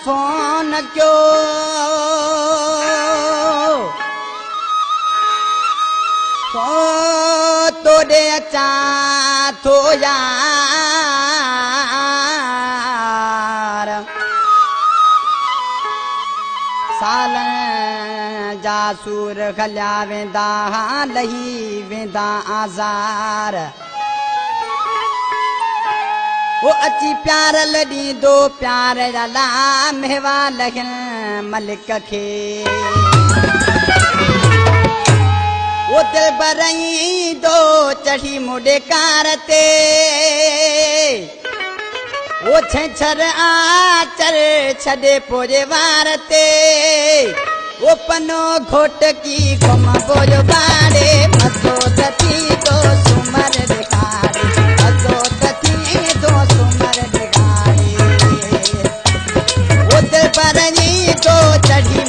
phone क्यों तो दे अचा थो यार साल जा सूर खलिया वेंदा लही वेंदा आज़ार वो अची प्यार लड़ी दो प्यार जला मेवा लखन मलिक के वो दिल बरई दो चढ़ी मुडे कारते वो छर आचर छदे पोजे वारते वो पनो घोट की घुम बोल बाड़े मसो थी तो सुमर दिखाड़े मसो थी तो सुमर दिखाड़े वो दिल बरई दो चढ़ी